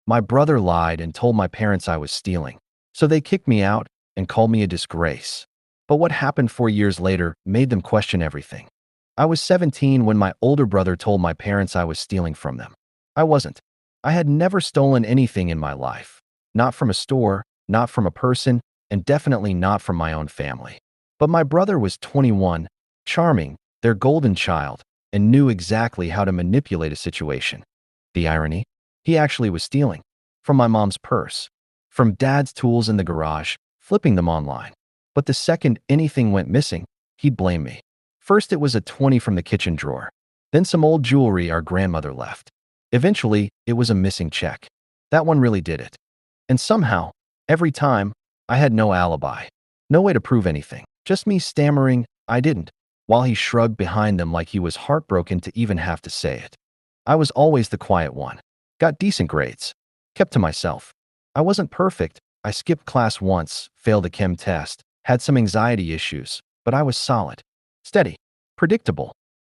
My brother lied and told my parents I was stealing. So they kicked me out and called me a disgrace. But what happened 4 years later made them question everything. I was 17 when my older brother told my parents I was stealing from them. I wasn't. I had never stolen anything in my life. Not from a store, not from a person, and definitely not from my own family. But my brother was 21, charming, their golden child, and knew exactly how to manipulate a situation. The irony? He actually was stealing. From my mom's purse. From dad's tools in the garage, flipping them online. But the second anything went missing, he'd blame me. First it was a 20 from the kitchen drawer. Then some old jewelry our grandmother left. Eventually, it was a missing check. That one really did it. And somehow, every time, I had no alibi. No way to prove anything. Just me stammering, I didn't, while he shrugged behind them like he was heartbroken to even have to say it. I was always the quiet one. Got decent grades. Kept to myself. I wasn't perfect. I skipped class once, failed a chem test, had some anxiety issues, but I was solid. Steady. Predictable.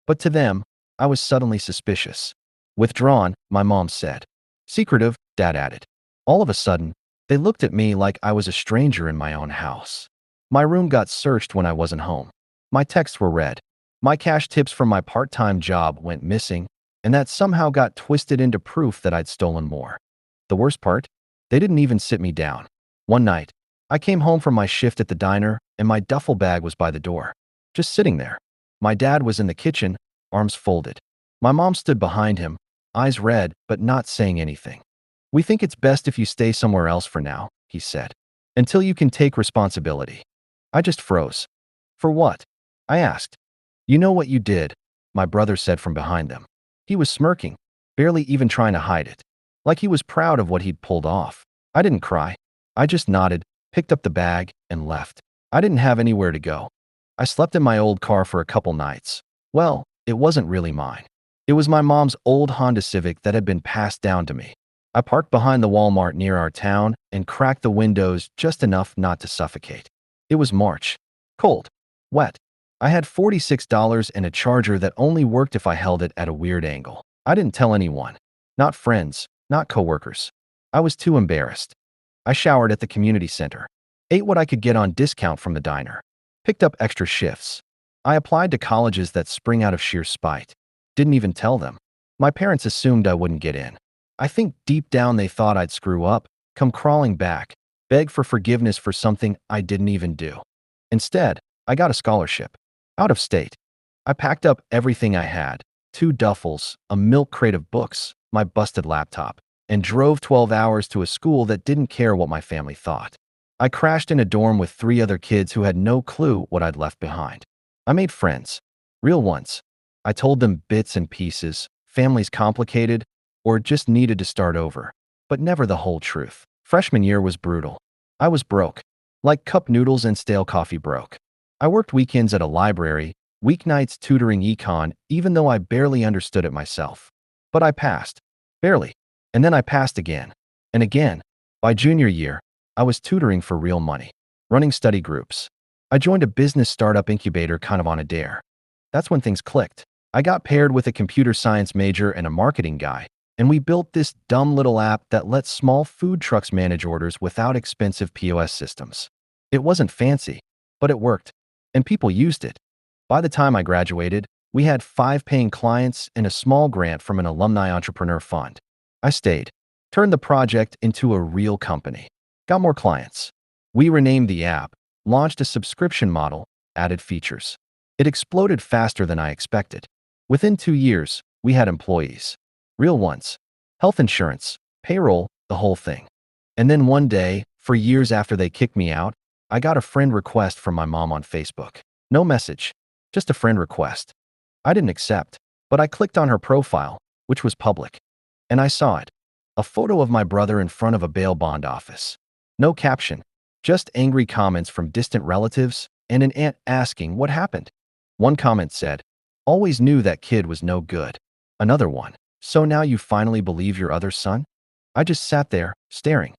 But to them, I was suddenly suspicious. Withdrawn, my mom said. Secretive, dad added. All of a sudden, they looked at me like I was a stranger in my own house. My room got searched when I wasn't home. My texts were read. My cash tips from my part-time job went missing, and that somehow got twisted into proof that I'd stolen more. The worst part? They didn't even sit me down. One night, I came home from my shift at the diner, and my duffel bag was by the door, just sitting there. My dad was in the kitchen, arms folded. My mom stood behind him, eyes red, but not saying anything. We think it's best if you stay somewhere else for now, he said, until you can take responsibility. I just froze. For what? I asked. You know what you did, my brother said from behind them. He was smirking, barely even trying to hide it, like he was proud of what he'd pulled off. I didn't cry. I just nodded, picked up the bag, and left. I didn't have anywhere to go. I slept in my old car for a couple nights. Well, it wasn't really mine. It was my mom's old Honda Civic that had been passed down to me. I parked behind the Walmart near our town and cracked the windows just enough not to suffocate. It was March. Cold. Wet. I had $46 and a charger that only worked if I held it at a weird angle. I didn't tell anyone. Not friends, not coworkers. I was too embarrassed. I showered at the community center. Ate what I could get on discount from the diner. Picked up extra shifts. I applied to colleges that spring out of sheer spite. Didn't even tell them. My parents assumed I wouldn't get in. I think deep down they thought I'd screw up, come crawling back, beg for forgiveness for something I didn't even do. Instead, I got a scholarship. Out of state. I packed up everything I had, 2 duffels, a milk crate of books, my busted laptop, and drove 12 hours to a school that didn't care what my family thought. I crashed in a dorm with 3 other kids who had no clue what I'd left behind. I made friends. Real ones. I told them bits and pieces, family's complicated, or just needed to start over, but never the whole truth. Freshman year was brutal. I was broke. Like cup noodles and stale coffee broke. I worked weekends at a library, weeknights tutoring econ, even though I barely understood it myself. But I passed. Barely. And then I passed again. And again. By junior year, I was tutoring for real money. Running study groups. I joined a business startup incubator kind of on a dare. That's when things clicked. I got paired with a computer science major and a marketing guy, and we built this dumb little app that lets small food trucks manage orders without expensive POS systems. It wasn't fancy, but it worked. And people used it. By the time I graduated, we had 5 paying clients and a small grant from an alumni entrepreneur fund. I stayed, turned the project into a real company, got more clients. We renamed the app, launched a subscription model, added features. It exploded faster than I expected. Within 2 years, we had employees. Real ones. Health insurance, payroll, the whole thing. And then one day, for years after they kicked me out, I got a friend request from my mom on Facebook. No message, just a friend request. I didn't accept, but I clicked on her profile, which was public. And I saw it. A photo of my brother in front of a bail bond office. No caption, just angry comments from distant relatives and an aunt asking what happened. One comment said, "Always knew that kid was no good." Another one, "So now you finally believe your other son?" I just sat there, staring.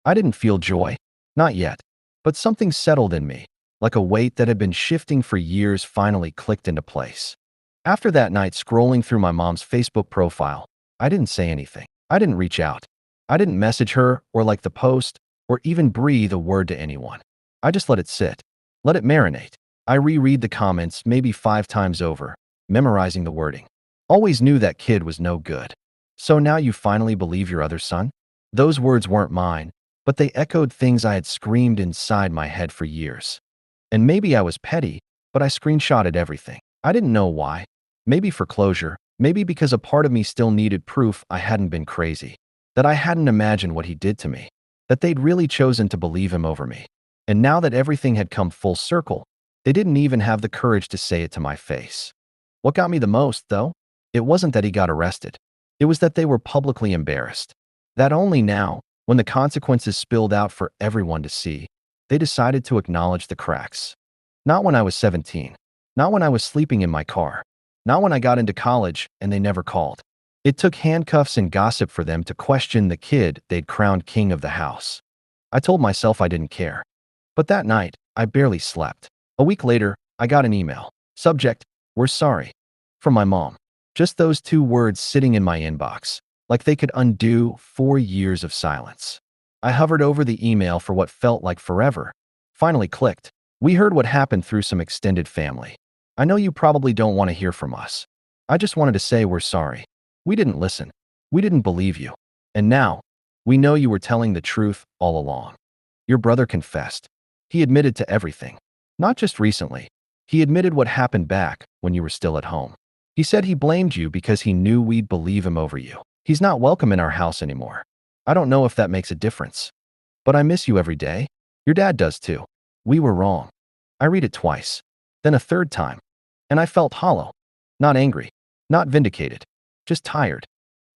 I didn't feel joy. Not yet. But something settled in me, like a weight that had been shifting for years finally clicked into place. After that night scrolling through my mom's Facebook profile, I didn't say anything. I didn't reach out. I didn't message her or like the post or even breathe a word to anyone. I just let it sit, let it marinate. I reread the comments maybe 5 times over, memorizing the wording. Always knew that kid was no good. So now you finally believe your other son? Those words weren't mine, but they echoed things I had screamed inside my head for years. And maybe I was petty, but I screenshotted everything. I didn't know why. Maybe for closure, maybe because a part of me still needed proof I hadn't been crazy, that I hadn't imagined what he did to me, that they'd really chosen to believe him over me. And now that everything had come full circle, they didn't even have the courage to say it to my face. What got me the most, though? It wasn't that he got arrested. It was that they were publicly embarrassed. That only now, when the consequences spilled out for everyone to see, they decided to acknowledge the cracks. Not when I was 17. Not when I was sleeping in my car. Not when I got into college and they never called. It took handcuffs and gossip for them to question the kid they'd crowned king of the house. I told myself I didn't care. But that night, I barely slept. A week later, I got an email. Subject, "We're sorry." From my mom. Just those 2 words sitting in my inbox, like they could undo 4 years of silence. I hovered over the email for what felt like forever. Finally clicked. "We heard what happened through some extended family. I know you probably don't want to hear from us. I just wanted to say we're sorry. We didn't listen. We didn't believe you. And now, we know you were telling the truth all along." Your brother confessed. He admitted to everything. Not just recently. He admitted what happened back when you were still at home. He said he blamed you because he knew we'd believe him over you. He's not welcome in our house anymore. I don't know if that makes a difference. But I miss you every day. Your dad does too. We were wrong. I read it twice. Then a third time. And I felt hollow. Not angry. Not vindicated. Just tired.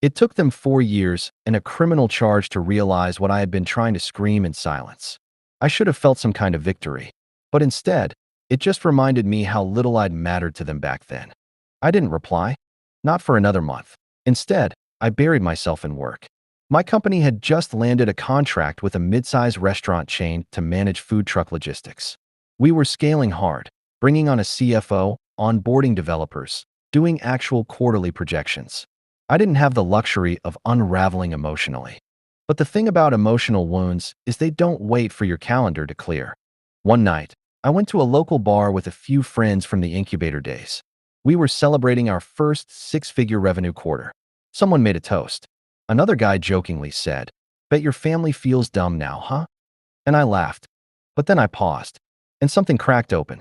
It took them 4 years and a criminal charge to realize what I had been trying to scream in silence. I should have felt some kind of victory. But instead, it just reminded me how little I'd mattered to them back then. I didn't reply. Not for another month. Instead, I buried myself in work. My company had just landed a contract with a mid-size restaurant chain to manage food truck logistics. We were scaling hard, bringing on a CFO, onboarding developers, doing actual quarterly projections. I didn't have the luxury of unraveling emotionally. But the thing about emotional wounds is they don't wait for your calendar to clear. One night, I went to a local bar with a few friends from the incubator days. We were celebrating our first 6-figure revenue quarter. Someone made a toast. Another guy jokingly said, "Bet your family feels dumb now, huh?" And I laughed. But then I paused, and something cracked open.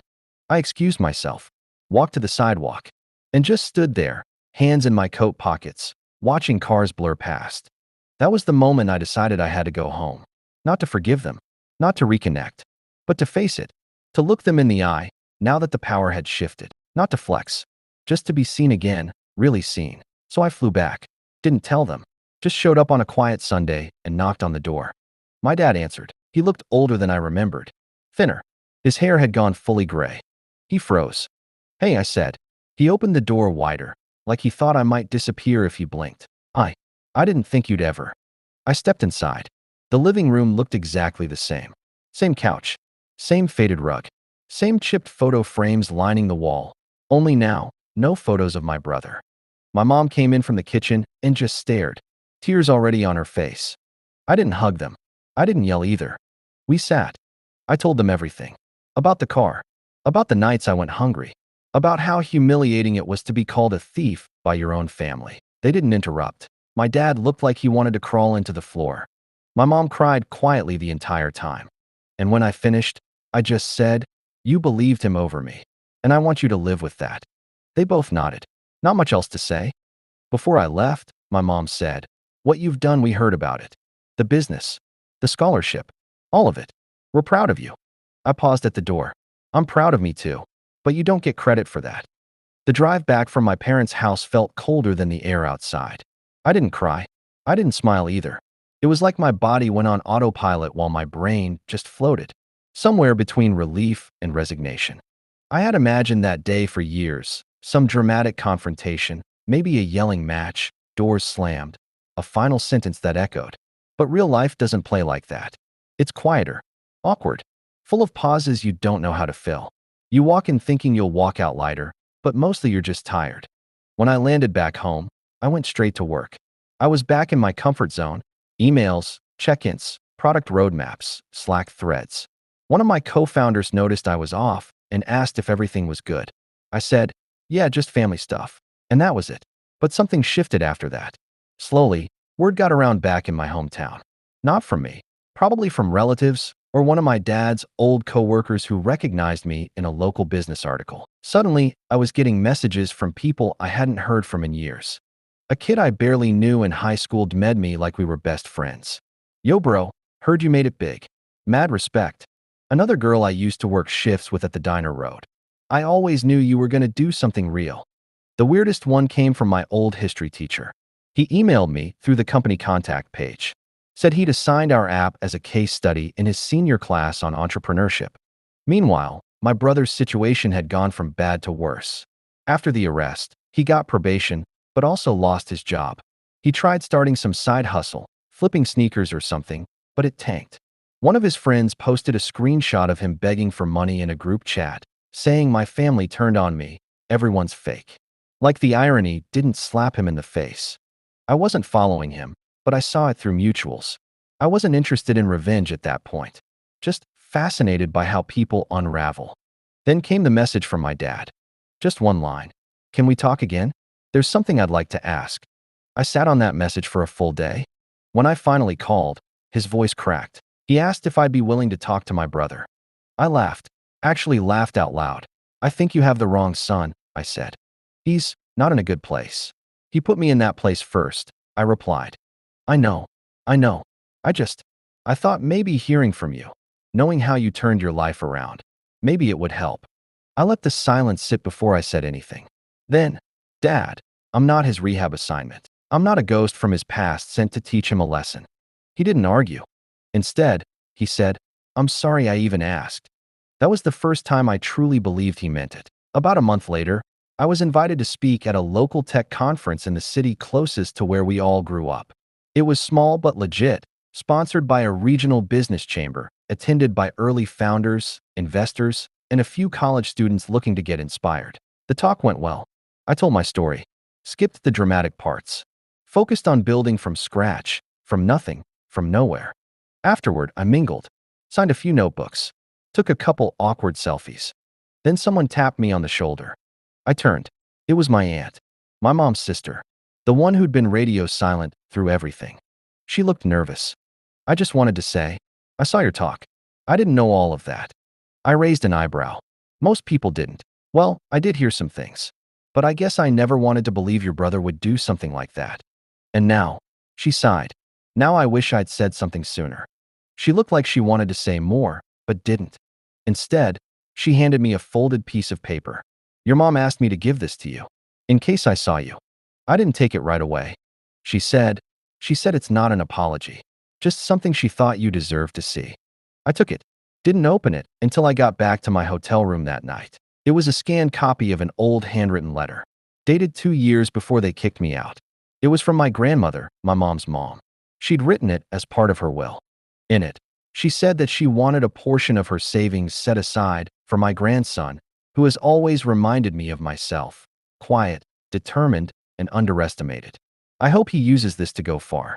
I excused myself, walked to the sidewalk, and just stood there, hands in my coat pockets, watching cars blur past. That was the moment I decided I had to go home. Not to forgive them, not to reconnect, but to face it, to look them in the eye, now that the power had shifted. Not to flex, just to be seen again, really seen. So I flew back. Didn't tell them. Just showed up on a quiet Sunday and knocked on the door. My dad answered. He looked older than I remembered. Thinner. His hair had gone fully gray. He froze. "Hey," I said. He opened the door wider, like he thought I might disappear if he blinked. I didn't think you'd ever." I stepped inside. The living room looked exactly the same. Same couch. Same faded rug. Same chipped photo frames lining the wall. Only now, no photos of my brother. My mom came in from the kitchen and just stared, tears already on her face. I didn't hug them. I didn't yell either. We sat. I told them everything. About the car. About the nights I went hungry. About how humiliating it was to be called a thief by your own family. They didn't interrupt. My dad looked like he wanted to crawl into the floor. My mom cried quietly the entire time. And when I finished, I just said, "You believed him over me, and I want you to live with that." They both nodded. Not much else to say. Before I left, my mom said, "What you've done, we heard about it. The business, the scholarship, all of it. We're proud of you." I paused at the door. "I'm proud of me too, but you don't get credit for that." The drive back from my parents' house felt colder than the air outside. I didn't cry. I didn't smile either. It was like my body went on autopilot while my brain just floated, somewhere between relief and resignation. I had imagined that day for years, some dramatic confrontation, maybe a yelling match, doors slammed, a final sentence that echoed. But real life doesn't play like that. It's quieter, awkward, full of pauses you don't know how to fill. You walk in thinking you'll walk out lighter, but mostly you're just tired. When I landed back home, I went straight to work. I was back in my comfort zone, emails, check-ins, product roadmaps, Slack threads. One of my co-founders noticed I was off and asked if everything was good. I said, yeah, just family stuff. And that was it. But something shifted after that. Slowly, word got around back in my hometown. Not from me, probably from relatives or one of my dad's old coworkers who recognized me in a local business article. Suddenly, I was getting messages from people I hadn't heard from in years. A kid I barely knew in high school DM'd me like we were best friends. Yo bro, heard you made it big. Mad respect. Another girl I used to work shifts with at the diner wrote, I always knew you were gonna do something real. The weirdest one came from my old history teacher. He emailed me through the company contact page. Said he'd assigned our app as a case study in his senior class on entrepreneurship. Meanwhile, my brother's situation had gone from bad to worse. After the arrest, he got probation, but also lost his job. He tried starting some side hustle, flipping sneakers or something, but it tanked. One of his friends posted a screenshot of him begging for money in a group chat, saying my family turned on me, everyone's fake. Like the irony didn't slap him in the face. I wasn't following him, but I saw it through mutuals. I wasn't interested in revenge at that point, just fascinated by how people unravel. Then came the message from my dad. Just one line. Can we talk again? There's something I'd like to ask. I sat on that message for a full day. When I finally called, his voice cracked. He asked if I'd be willing to talk to my brother. I laughed, actually laughed out loud. I think you have the wrong son, I said. He's not in a good place. He put me in that place first, I replied. I know. I thought maybe hearing from you, knowing how you turned your life around, maybe it would help. I let the silence sit before I said anything. Then, Dad, I'm not his rehab assignment. I'm not a ghost from his past sent to teach him a lesson. He didn't argue. Instead, he said, I'm sorry I even asked. That was the first time I truly believed he meant it. About a month later, I was invited to speak at a local tech conference in the city closest to where we all grew up. It was small but legit, sponsored by a regional business chamber, attended by early founders, investors, and a few college students looking to get inspired. The talk went well. I told my story, skipped the dramatic parts, focused on building from scratch, from nothing, from nowhere. Afterward, I mingled, signed a few notebooks, took a couple awkward selfies. Then someone tapped me on the shoulder. I turned. It was my aunt, my mom's sister, the one who'd been radio silent through everything. She looked nervous. I just wanted to say, I saw your talk. I didn't know all of that. I raised an eyebrow. Most people didn't. Well, I did hear some things. But I guess I never wanted to believe your brother would do something like that. And now, she sighed. Now I wish I'd said something sooner. She looked like she wanted to say more, but didn't. Instead, she handed me a folded piece of paper. Your mom asked me to give this to you, in case I saw you. I didn't take it right away. She said it's not an apology, just something she thought you deserved to see. I took it, didn't open it until I got back to my hotel room that night. It was a scanned copy of an old handwritten letter, dated 2 years before they kicked me out. It was from my grandmother, my mom's mom. She'd written it as part of her will. In it, she said that she wanted a portion of her savings set aside for my grandson, who has always reminded me of myself, quiet, determined, and underestimated. I hope he uses this to go far.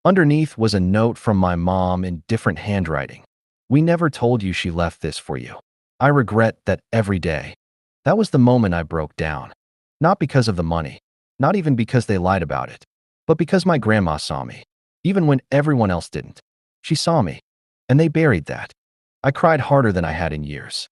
Underneath was a note from my mom in different handwriting. We never told you she left this for you. I regret that every day. That was the moment I broke down. Not because of the money, not even because they lied about it, but because my grandma saw me, even when everyone else didn't. She saw me, and they buried that. I cried harder than I had in years.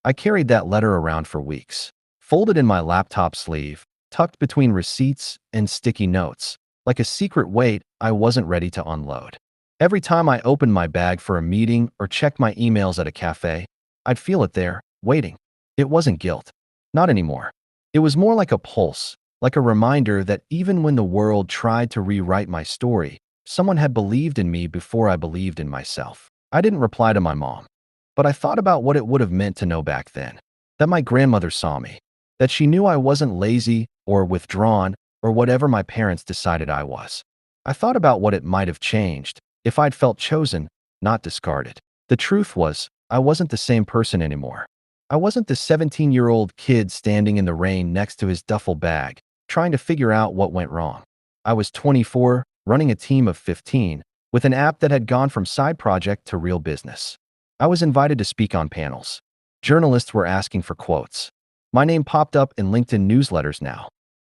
I carried that letter around for weeks, folded in my laptop sleeve, tucked between receipts and sticky notes, like a secret weight I wasn't ready to unload. Every time I opened my bag for a meeting or checked my emails at a cafe, I'd feel it there, waiting. It wasn't guilt. Not anymore. It was more like a pulse, like a reminder that even when the world tried to rewrite my story, someone had believed in me before I believed in myself. I didn't reply to my mom, but I thought about what it would have meant to know back then. That my grandmother saw me. That she knew I wasn't lazy or withdrawn or whatever my parents decided I was. I thought about what it might have changed if I'd felt chosen, not discarded. The truth was, I wasn't the same person anymore. I wasn't the 17-year-old kid standing in the rain next to his duffel bag, trying to figure out what went wrong. I was 24, running a team of 15, with an app that had gone from side project to real business. I was invited to speak on panels. Journalists were asking for quotes. My name popped up in LinkedIn newsletters now.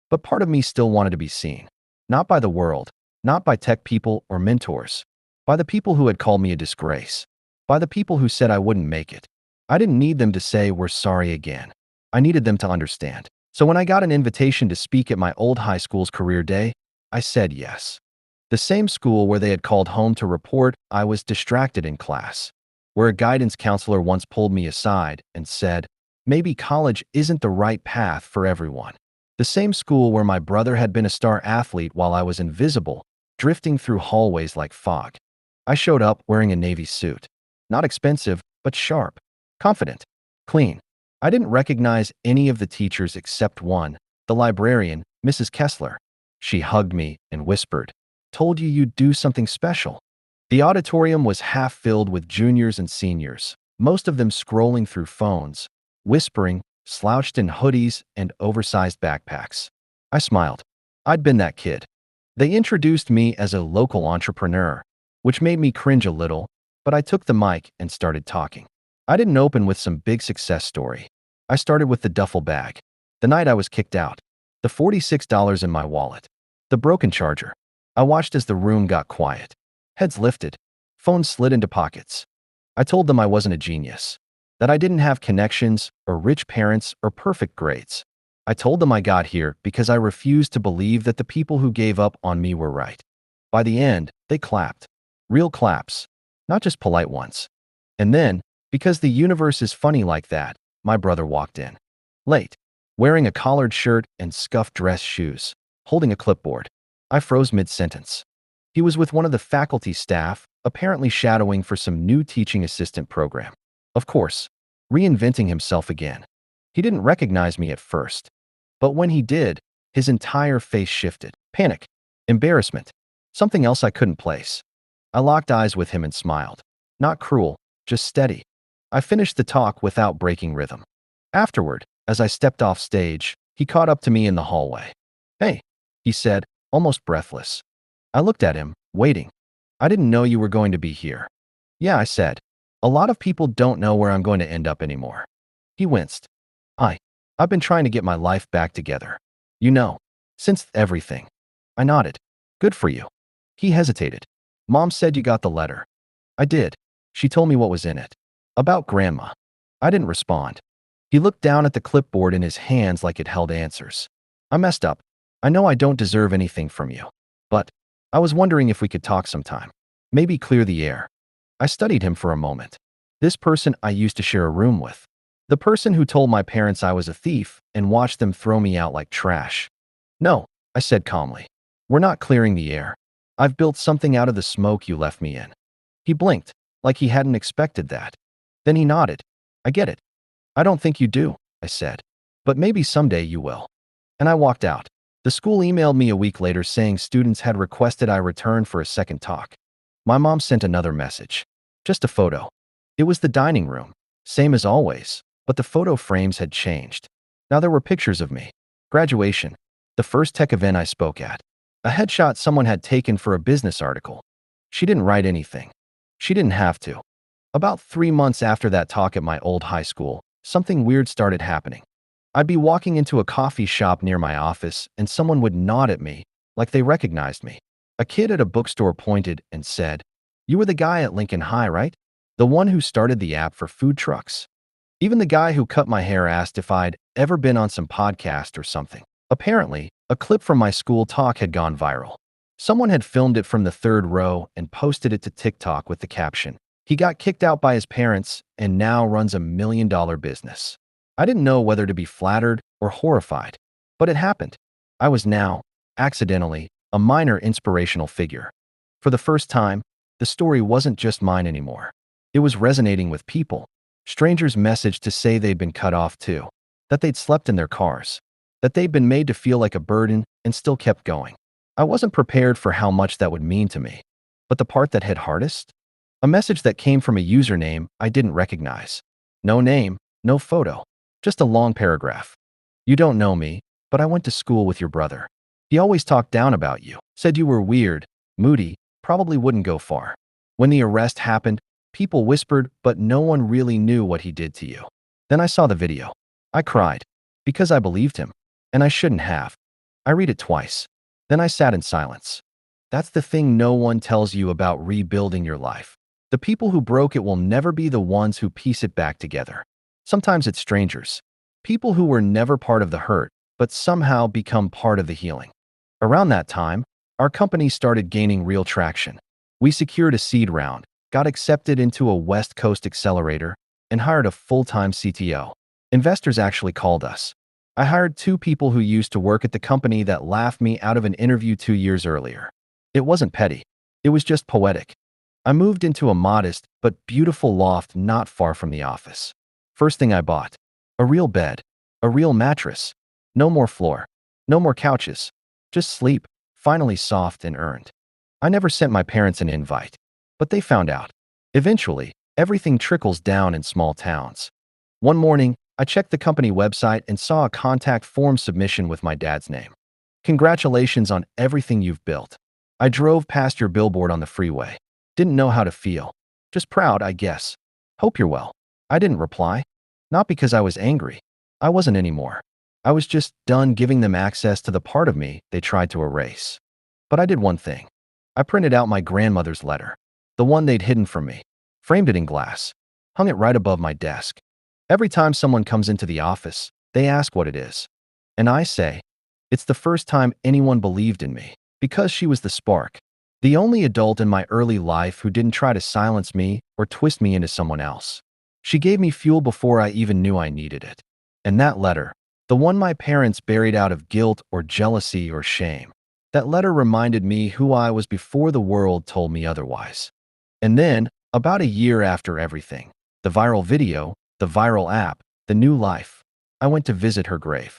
But part of me still wanted to be seen. Not by the world, not by tech people or mentors, by the people who had called me a disgrace, by the people who said I wouldn't make it. I didn't need them to say we're sorry again. I needed them to understand. So when I got an invitation to speak at my old high school's career day, I said yes. The same school where they had called home to report I was distracted in class, where a guidance counselor once pulled me aside and said, maybe college isn't the right path for everyone. The same school where my brother had been a star athlete while I was invisible, drifting through hallways like fog. I showed up wearing a navy suit. Not expensive, but sharp, confident, clean. I didn't recognize any of the teachers except one, the librarian, Mrs. Kessler. She hugged me and whispered, "Told you you'd do something special." The auditorium was half filled with juniors and seniors, most of them scrolling through phones, whispering, slouched in hoodies and oversized backpacks. I smiled. I'd been that kid. They introduced me as a local entrepreneur, which made me cringe a little, but I took the mic and started talking. I didn't open with some big success story. I started with the duffel bag, the night I was kicked out, the $46 in my wallet, the broken charger. I watched as the room got quiet. Heads lifted, phones slid into pockets. I told them I wasn't a genius, that I didn't have connections or rich parents or perfect grades. I told them I got here because I refused to believe that the people who gave up on me were right. By the end, they clapped. Real claps, not just polite ones. And then, because the universe is funny like that, my brother walked in. Late, wearing a collared shirt and scuffed dress shoes, holding a clipboard. I froze mid-sentence. He was with one of the faculty staff, apparently shadowing for some new teaching assistant program. Of course, reinventing himself again. He didn't recognize me at first. But when he did, his entire face shifted. Panic, embarrassment, something else I couldn't place. I locked eyes with him and smiled. Not cruel, just steady. I finished the talk without breaking rhythm. Afterward, as I stepped off stage, he caught up to me in the hallway. "Hey," he said, almost breathless. I looked at him, waiting. "I didn't know you were going to be here." "Yeah," I said. "A lot of people don't know where I'm going to end up anymore." He winced. I've been trying to get my life back together. You know, since everything." I nodded. "Good for you." He hesitated. "Mom said you got the letter." I did. She told me what was in it. About Grandma. I didn't respond. He looked down at the clipboard in his hands like it held answers. "I messed up. I know I don't deserve anything from you. But I was wondering if we could talk sometime. Maybe clear the air." I studied him for a moment. This person I used to share a room with. The person who told my parents I was a thief and watched them throw me out like trash. "No," I said calmly. "We're not clearing the air. I've built something out of the smoke you left me in." He blinked, like he hadn't expected that. Then he nodded. "I get it." "I don't think you do," I said. "But maybe someday you will." And I walked out. The school emailed me a week later saying students had requested I return for a second talk. My mom sent another message. Just a photo. It was the dining room, same as always, but the photo frames had changed. Now there were pictures of me. Graduation. The first tech event I spoke at. A headshot someone had taken for a business article. She didn't write anything. She didn't have to. About 3 months after that talk at my old high school, something weird started happening. I'd be walking into a coffee shop near my office and someone would nod at me like they recognized me. A kid at a bookstore pointed and said, "You were the guy at Lincoln High, right? The one who started the app for food trucks." Even the guy who cut my hair asked if I'd ever been on some podcast or something. Apparently, a clip from my school talk had gone viral. Someone had filmed it from the third row and posted it to TikTok with the caption, "He got kicked out by his parents and now runs a $1 million business." I didn't know whether to be flattered or horrified, but it happened. I was now, accidentally, a minor inspirational figure. For the first time, the story wasn't just mine anymore. It was resonating with people. Strangers messaged to say they'd been cut off too, that they'd slept in their cars, that they'd been made to feel like a burden and still kept going. I wasn't prepared for how much that would mean to me. But the part that hit hardest? A message that came from a username I didn't recognize. No name, no photo, just a long paragraph. "You don't know me, but I went to school with your brother. He always talked down about you, said you were weird, moody, probably wouldn't go far. When the arrest happened, people whispered, but no one really knew what he did to you. Then I saw the video. I cried because I believed him, and I shouldn't have. I read it twice. Then I sat in silence. That's the thing no one tells you about rebuilding your life. The people who broke it will never be the ones who piece it back together. Sometimes it's strangers, people who were never part of the hurt, but somehow become part of the healing. Around that time, our company started gaining real traction. We secured a seed round, got accepted into a West Coast accelerator, and hired a full-time CTO. Investors actually called us. I hired 2 people who used to work at the company that laughed me out of an interview 2 years earlier. It wasn't petty. It was just poetic. I moved into a modest but beautiful loft not far from the office. First thing I bought, a real bed, a real mattress. No more floor, no more couches. Just sleep, finally soft and earned. I never sent my parents an invite, but they found out. Eventually, everything trickles down in small towns. One morning, I checked the company website and saw a contact form submission with my dad's name. Congratulations on everything you've built. I drove past your billboard on the freeway. Didn't know how to feel. Just proud, I guess. Hope you're well. I didn't reply. Not because I was angry. I wasn't anymore. I was just done giving them access to the part of me they tried to erase. But I did one thing. I printed out my grandmother's letter, the one they'd hidden from me, framed it in glass, hung it right above my desk. Every time someone comes into the office, they ask what it is. And I say, it's the first time anyone believed in me, because she was the spark. The only adult in my early life who didn't try to silence me or twist me into someone else. She gave me fuel before I even knew I needed it. And that letter, the one my parents buried out of guilt or jealousy or shame, that letter reminded me who I was before the world told me otherwise. And then, about a year after everything, the viral video, the viral app, the new life, I went to visit her grave.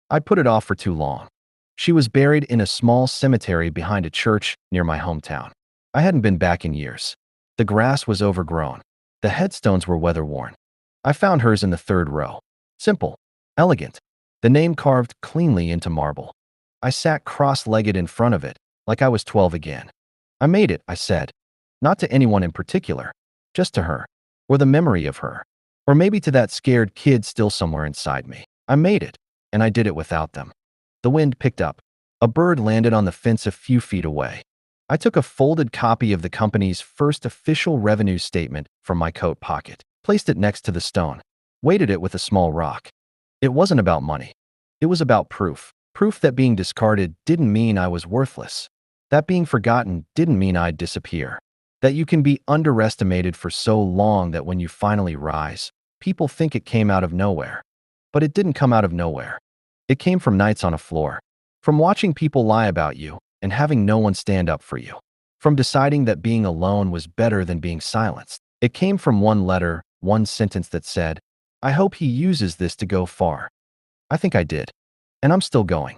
I put it off for too long. She was buried in a small cemetery behind a church near my hometown. I hadn't been back in years. The grass was overgrown. The headstones were weather-worn. I found hers in the 3rd row. Simple, elegant, the name carved cleanly into marble. I sat cross-legged in front of it, like I was 12 again. I made it, I said. Not to anyone in particular, just to her, or the memory of her, or maybe to that scared kid still somewhere inside me. I made it, and I did it without them. The wind picked up. A bird landed on the fence a few feet away. I took a folded copy of the company's first official revenue statement from my coat pocket, placed it next to the stone, weighted it with a small rock. It wasn't about money. It was about proof. Proof that being discarded didn't mean I was worthless. That being forgotten didn't mean I'd disappear. That you can be underestimated for so long that when you finally rise, people think it came out of nowhere. But it didn't come out of nowhere. It came from nights on a floor, from watching people lie about you and having no one stand up for you, from deciding that being alone was better than being silenced. It came from one letter, one sentence that said, I hope he uses this to go far. I think I did. And I'm still going.